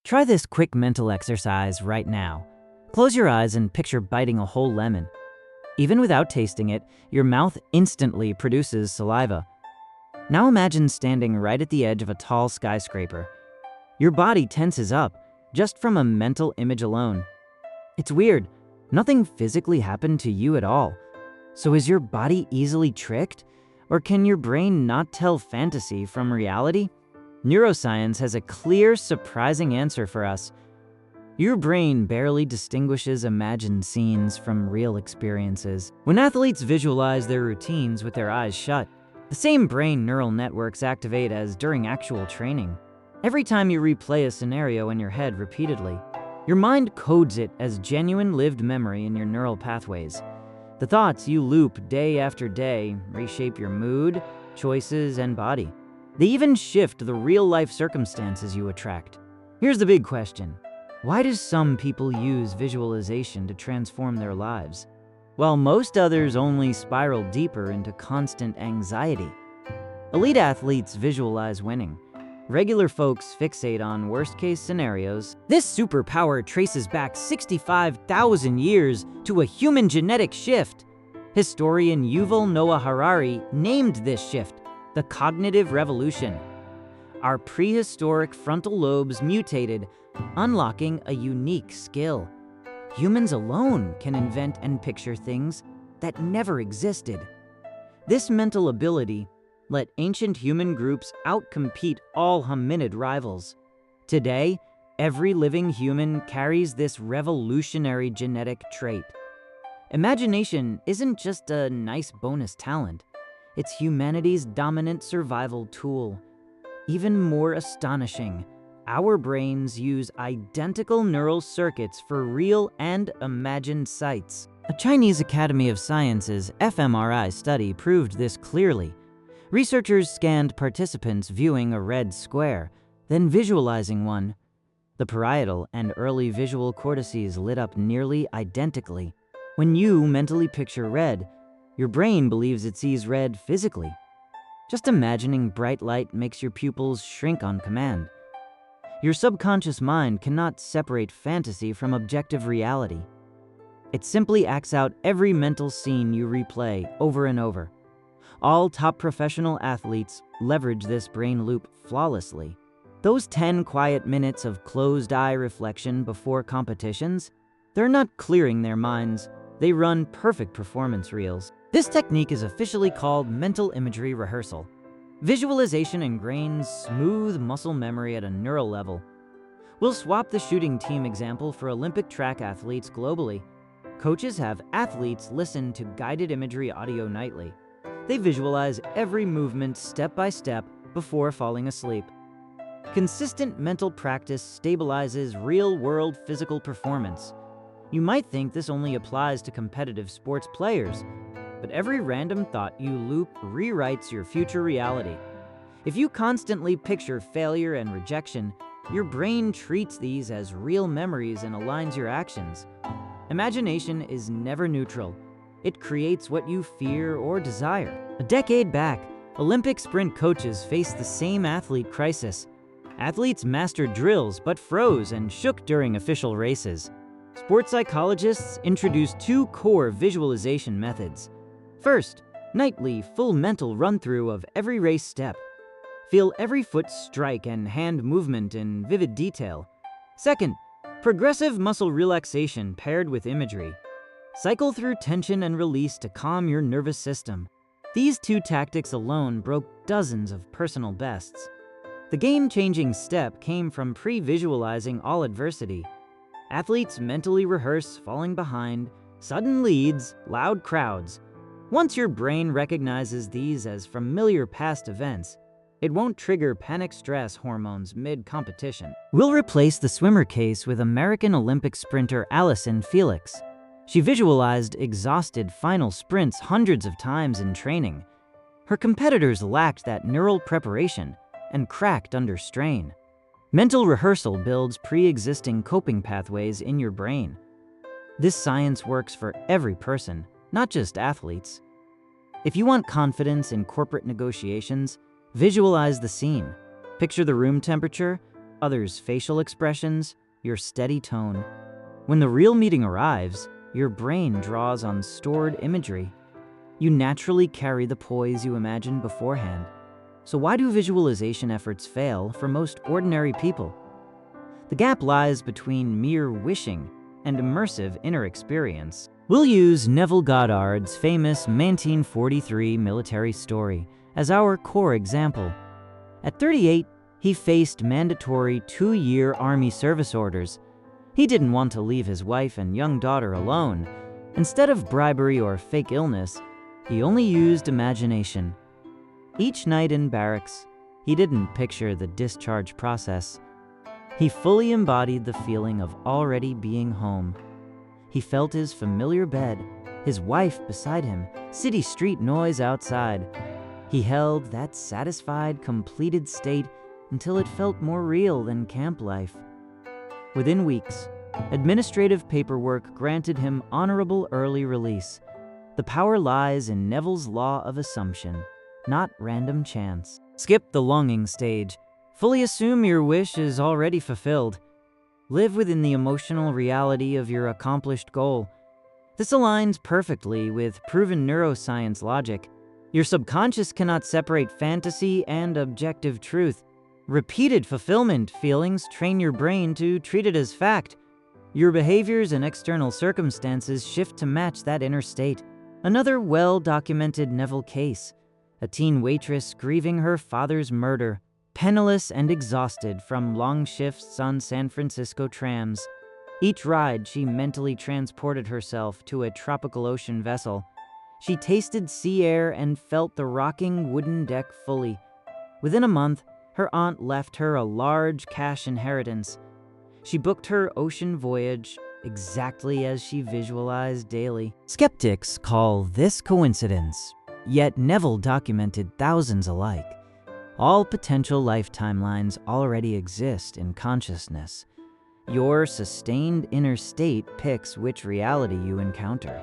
Try this quick mental exercise right now. Close your eyes and picture biting a whole lemon. Even without tasting it, your mouth instantly produces saliva. Now imagine standing right at the edge of a tall skyscraper. Your body tenses up just from a mental image alone. It's weird. Nothing physically happened to you at all. So is your body easily tricked? Or can your brain not tell fantasy from reality? Neuroscience has a clear, surprising answer for us. Your brain barely distinguishes imagined scenes from real experiences. When athletes visualize their routines with their eyes shut, the same brain neural networks activate as during actual training. Every time you replay a scenario in your head repeatedly, your mind codes it as genuine lived memory in your neural pathways. The thoughts you loop day after day reshape your mood, choices, and body. They even shift the real-life circumstances you attract. Here's the big question. Why do some people use visualization to transform their lives, while most others only spiral deeper into constant anxiety? Elite athletes visualize winning. Regular folks fixate on worst-case scenarios. This superpower traces back 65,000 years to a human genetic shift. Historian Yuval Noah Harari named this shift the cognitive revolution. Our prehistoric frontal lobes mutated, unlocking a unique skill. Humans alone can invent and picture things that never existed. This mental ability let ancient human groups outcompete all hominid rivals. Today, every living human carries this revolutionary genetic trait. Imagination isn't just a nice bonus talent. It's humanity's dominant survival tool. Even more astonishing, our brains use identical neural circuits for real and imagined sights. A Chinese Academy of Sciences fMRI study proved this clearly. Researchers scanned participants viewing a red square, then visualizing one. The parietal and early visual cortices lit up nearly identically. When you mentally picture red, your brain believes it sees red physically. Just imagining bright light makes your pupils shrink on command. Your subconscious mind cannot separate fantasy from objective reality. It simply acts out every mental scene you replay over and over. All top professional athletes leverage this brain loop flawlessly. Those 10 quiet minutes of closed-eye reflection before competitions, they're not clearing their minds. They run perfect performance reels. This technique is officially called mental imagery rehearsal. Visualization ingrains smooth muscle memory at a neural level. We'll swap the shooting team example for Olympic track athletes globally. Coaches have athletes listen to guided imagery audio nightly. They visualize every movement step by step before falling asleep. Consistent mental practice stabilizes real-world physical performance. You might think this only applies to competitive sports players, but every random thought you loop rewrites your future reality. If you constantly picture failure and rejection, your brain treats these as real memories and aligns your actions. Imagination is never neutral. It creates what you fear or desire. A decade back, Olympic sprint coaches faced the same athlete crisis. Athletes mastered drills but froze and shook during official races. Sports psychologists introduced two core visualization methods. First, nightly full mental run-through of every race step. Feel every foot strike and hand movement in vivid detail. Second, progressive muscle relaxation paired with imagery. Cycle through tension and release to calm your nervous system. These two tactics alone broke dozens of personal bests. The game-changing step came from pre-visualizing all adversity. Athletes mentally rehearse falling behind, sudden leads, loud crowds. Once your brain recognizes these as familiar past events, it won't trigger panic stress hormones mid-competition. We'll replace the swimmer case with American Olympic sprinter Allison Felix. She visualized exhausted final sprints hundreds of times in training. Her competitors lacked that neural preparation and cracked under strain. Mental rehearsal builds pre-existing coping pathways in your brain. This science works for every person, not just athletes. If you want confidence in corporate negotiations, visualize the scene. Picture the room temperature, others' facial expressions, your steady tone. When the real meeting arrives, your brain draws on stored imagery. You naturally carry the poise you imagined beforehand. So why do visualization efforts fail for most ordinary people? The gap lies between mere wishing and immersive inner experience. We'll use Neville Goddard's famous 1943 military story as our core example. At 38, he faced mandatory 2-year Army service orders. He didn't want to leave his wife and young daughter alone. Instead of bribery or fake illness, he only used imagination. Each night in barracks, he didn't picture the discharge process. He fully embodied the feeling of already being home. He felt his familiar bed, his wife beside him, city street noise outside. He held that satisfied, completed state until it felt more real than camp life. Within weeks, administrative paperwork granted him honorable early release. The power lies in Neville's law of assumption, not random chance. Skip the longing stage. Fully assume your wish is already fulfilled. Live within the emotional reality of your accomplished goal. This aligns perfectly with proven neuroscience logic. Your subconscious cannot separate fantasy and objective truth. Repeated fulfillment feelings train your brain to treat it as fact. Your behaviors and external circumstances shift to match that inner state. Another well-documented Neville case: a teen waitress grieving her father's murder, penniless and exhausted from long shifts on San Francisco trams. Each ride, she mentally transported herself to a tropical ocean vessel. She tasted sea air and felt the rocking wooden deck fully. Within a month, her aunt left her a large cash inheritance. She booked her ocean voyage exactly as she visualized daily. Skeptics call this coincidence, yet Neville documented thousands alike. All potential life timelines already exist in consciousness. Your sustained inner state picks which reality you encounter.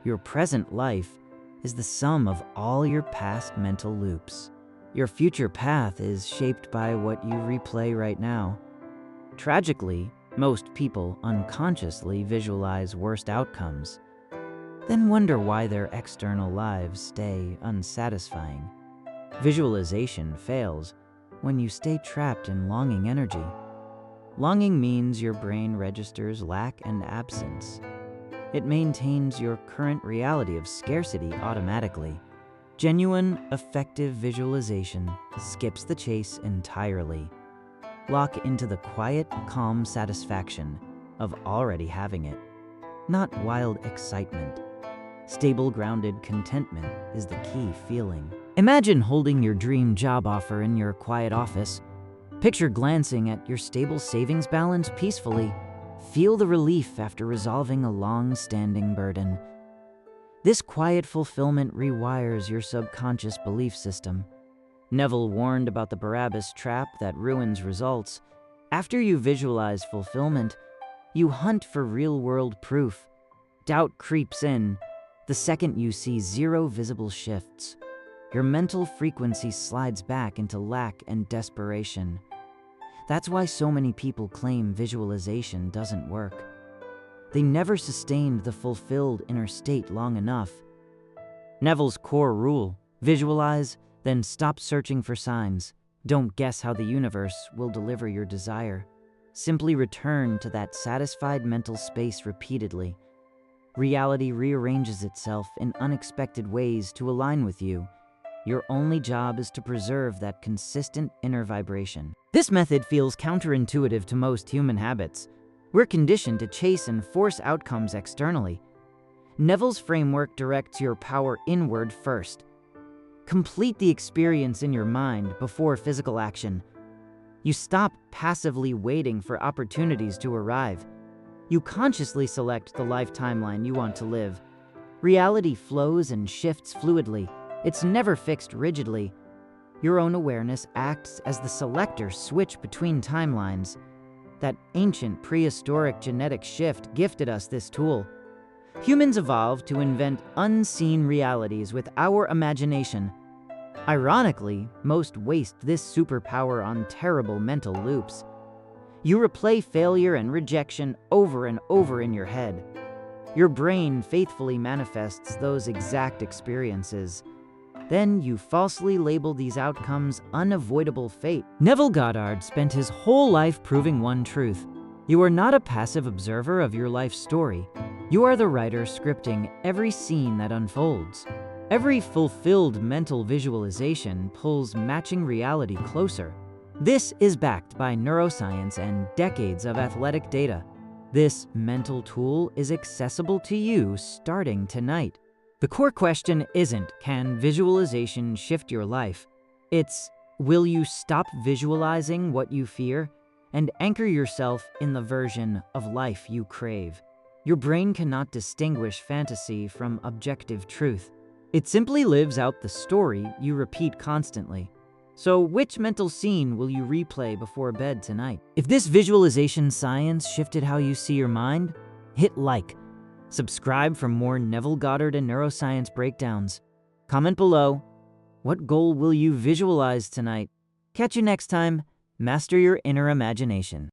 Your present life is the sum of all your past mental loops. Your future path is shaped by what you replay right now. Tragically, most people unconsciously visualize worst outcomes, then wonder why their external lives stay unsatisfying. Visualization fails when you stay trapped in longing energy. Longing means your brain registers lack and absence. It maintains your current reality of scarcity automatically. Genuine, effective visualization skips the chase entirely. Lock into the quiet, calm satisfaction of already having it, not wild excitement. Stable, grounded contentment is the key feeling. Imagine holding your dream job offer in your quiet office. Picture glancing at your stable savings balance peacefully. Feel the relief after resolving a long-standing burden. This quiet fulfillment rewires your subconscious belief system. Neville warned about the Barabbas trap that ruins results. After you visualize fulfillment, you hunt for real-world proof. Doubt creeps in the second you see zero visible shifts. Your mental frequency slides back into lack and desperation. That's why so many people claim visualization doesn't work. They never sustained the fulfilled inner state long enough. Neville's core rule: visualize, then stop searching for signs. Don't guess how the universe will deliver your desire. Simply return to that satisfied mental space repeatedly. Reality rearranges itself in unexpected ways to align with you. Your only job is to preserve that consistent inner vibration. This method feels counterintuitive to most human habits. We're conditioned to chase and force outcomes externally. Neville's framework directs your power inward first. Complete the experience in your mind before physical action. You stop passively waiting for opportunities to arrive. You consciously select the life timeline you want to live. Reality flows and shifts fluidly. It's never fixed rigidly. Your own awareness acts as the selector switch between timelines. That ancient prehistoric genetic shift gifted us this tool. Humans evolved to invent unseen realities with our imagination. Ironically, most waste this superpower on terrible mental loops. You replay failure and rejection over and over in your head. Your brain faithfully manifests those exact experiences. Then you falsely label these outcomes unavoidable fate. Neville Goddard spent his whole life proving one truth. You are not a passive observer of your life story. You are the writer scripting every scene that unfolds. Every fulfilled mental visualization pulls matching reality closer. This is backed by neuroscience and decades of athletic data. This mental tool is accessible to you starting tonight. The core question isn't, can visualization shift your life? It's, will you stop visualizing what you fear and anchor yourself in the version of life you crave? Your brain cannot distinguish fantasy from objective truth. It simply lives out the story you repeat constantly. So which mental scene will you replay before bed tonight? If this visualization science shifted how you see your mind, hit like. Subscribe for more Neville Goddard and neuroscience breakdowns. Comment below, what goal will you visualize tonight? Catch you next time. Master your inner imagination.